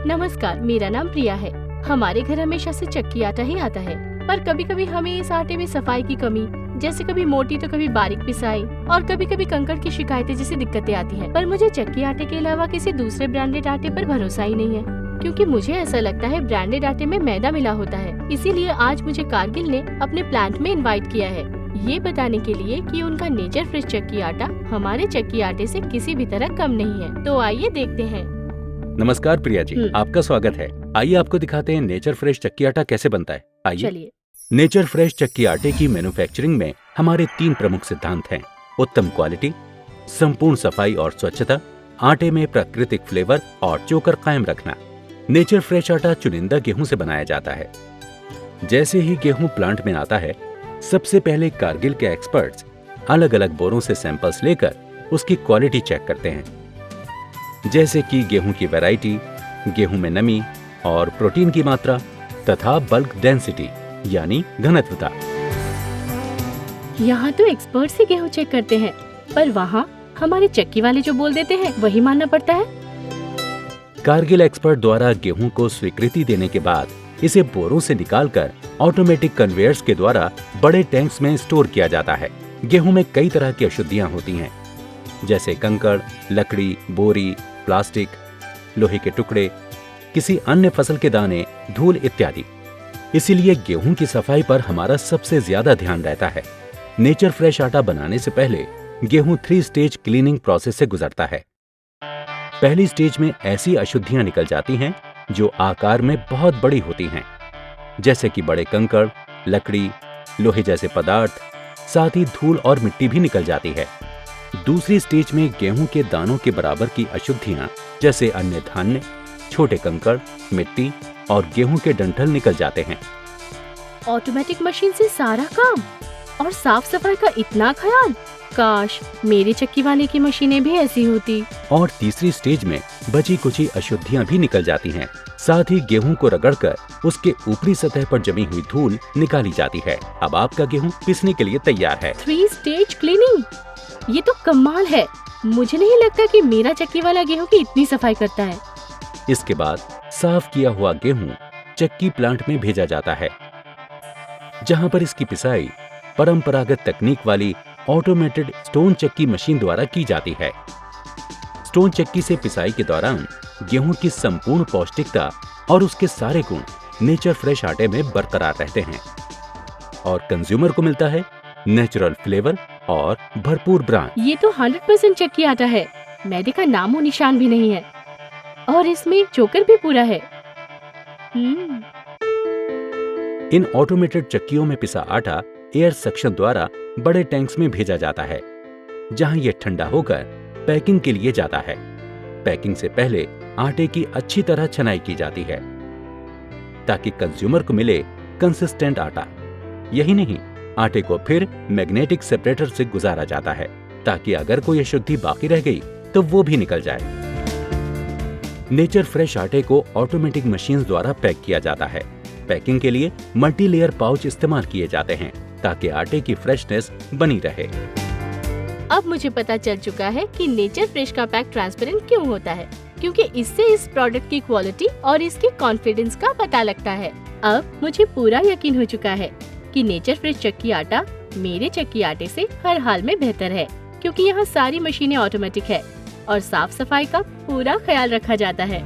नमस्कार, मेरा नाम प्रिया है। हमारे घर हमेशा से चक्की आटा ही आता है, पर कभी कभी हमें इस आटे में सफाई की कमी, जैसे कभी मोटी तो कभी बारीक पिसाई और कभी कभी कंकड़ की शिकायतें जैसी दिक्कतें आती हैं। पर मुझे चक्की आटे के अलावा किसी दूसरे ब्रांडेड आटे पर भरोसा ही नहीं है, क्योंकि मुझे ऐसा लगता है ब्रांडेड आटे में मैदा मिला होता है। इसीलिए आज मुझे कारगिल ने अपने प्लांट में इनवाइट किया है, ये बताने के लिए कि उनका नेचर फ्रेश चक्की आटा हमारे चक्की आटे से किसी भी तरह कम नहीं है। तो आइए देखते हैं। नमस्कार प्रिया जी, आपका स्वागत है। आइए आपको दिखाते हैं नेचर फ्रेश चक्की आटा कैसे बनता है। आइए। चलिए। नेचर फ्रेश चक्की आटे की मैन्युफैक्चरिंग में हमारे 3 प्रमुख सिद्धांत हैं। उत्तम क्वालिटी, संपूर्ण सफाई और स्वच्छता, आटे में प्राकृतिक फ्लेवर और चोकर कायम रखना। नेचर फ्रेश आटा चुनिंदा गेहूं से बनाया जाता है। जैसे ही गेहूं प्लांट में आता है, सबसे पहले कारगिल के एक्सपर्ट्स अलग अलग बोरों से सैंपल्स लेकर उसकी क्वालिटी चेक करते हैं, जैसे कि गेहूं की वैरायटी, गेहूं में नमी और प्रोटीन की मात्रा तथा बल्क डेंसिटी यानी घनत्वता। यहाँ तो एक्सपर्ट्स ही गेहूँ चेक करते हैं, पर वहाँ हमारे चक्की वाले जो बोल देते हैं वही मानना पड़ता है। कारगिल एक्सपर्ट द्वारा गेहूं को स्वीकृति देने के बाद इसे बोरों से निकालकर ऑटोमेटिक कन्वेयर्स के द्वारा बड़े टैंक्स में स्टोर किया जाता है। गेहूं में कई तरह की अशुद्धियां होती हैं, जैसे कंकड़, लकड़ी, बोरी, प्लास्टिक, लोहे के टुकड़े, किसी अन्य फसल के दाने, धूल इत्यादि। इसीलिए गेहूं की सफाई पर हमारा सबसे ज्यादा ध्यान रहता है। नेचर फ्रेश आटा बनाने से पहले गेहूं 3 स्टेज क्लीनिंग प्रोसेस से गुजरता है। पहली स्टेज में ऐसी अशुद्धियां निकल जाती हैं जो आकार में बहुत बड़ी होती हैं, जैसे कि बड़े कंकड़, लकड़ी, लोहे जैसे पदार्थ, साथ ही धूल और मिट्टी भी निकल जाती है। दूसरी स्टेज में गेहूं के दानों के बराबर की अशुद्धियां, जैसे अन्य धान्य, छोटे कंकड़, मिट्टी और गेहूं के डंठल निकल जाते हैं। ऑटोमेटिक मशीन से सारा काम और साफ सफाई का इतना ख्याल, काश मेरी चक्की वाले की मशीनें भी ऐसी होती। और तीसरी स्टेज में बची कुची अशुद्धियां भी निकल जाती हैं। साथ ही गेहूं को रगड़कर उसके ऊपरी सतह पर जमी हुई धूल निकाली जाती है। अब आपका गेहूं पिसने के लिए तैयार है। 3 स्टेज क्लीनिंग, ये तो कमाल है। मुझे नहीं लगता कि मेरा चक्की वाला गेहूं की इतनी सफाई करता है। इसके बाद साफ किया हुआ गेहूं चक्की प्लांट में भेजा जाता है, जहां पर इसकी पिसाई परंपरागत तकनीक वाली ऑटोमेटेड स्टोन चक्की मशीन द्वारा की जाती है। स्टोन चक्की से पिसाई के दौरान गेहूं की संपूर्ण पौष्टिकता और उसके सारे गुण नेचर फ्रेश आटे में बरकरार रहते हैं और कंज्यूमर को मिलता है नेचुरल फ्लेवर और भरपूर ब्रांड। ये तो 100% चक्की आटा है, मैदे का नामो निशान भी नहीं है और इसमें चोकर भी पूरा है। इन ऑटोमेटेड चक्कियों में पिसा आटा एयर सक्शन द्वारा बड़े टैंक्स में भेजा जाता है, जहां यह ठंडा होकर पैकिंग के लिए जाता है। पैकिंग से पहले आटे की अच्छी तरह छनाई की जाती है, ताकि कंज्यूमर को मिले कंसिस्टेंट आटा। यही नहीं, आटे को फिर मैग्नेटिक सेपरेटर से गुजारा जाता है, ताकि अगर कोई अशुद्धि बाकी रह गई तो वो भी निकल जाए। नेचर फ्रेश आटे को ऑटोमेटिक मशीन द्वारा पैक किया जाता है। पैकिंग के लिए मल्टी लेयर पाउच इस्तेमाल किए जाते हैं, ताकि आटे की फ्रेशनेस बनी रहे। अब मुझे पता चल चुका है कि नेचर फ्रेश का पैक ट्रांसपेरेंट क्यों होता है, क्योंकि इससे इस प्रोडक्ट की क्वालिटी और इसकी कॉन्फिडेंस का पता लगता है। अब मुझे पूरा यकीन हो चुका है कि नेचर फ्रेश चक्की आटा मेरे चक्की आटे से हर हाल में बेहतर है, क्योंकि यहाँ सारी मशीनें ऑटोमेटिक है और साफ सफाई का पूरा ख्याल रखा जाता है।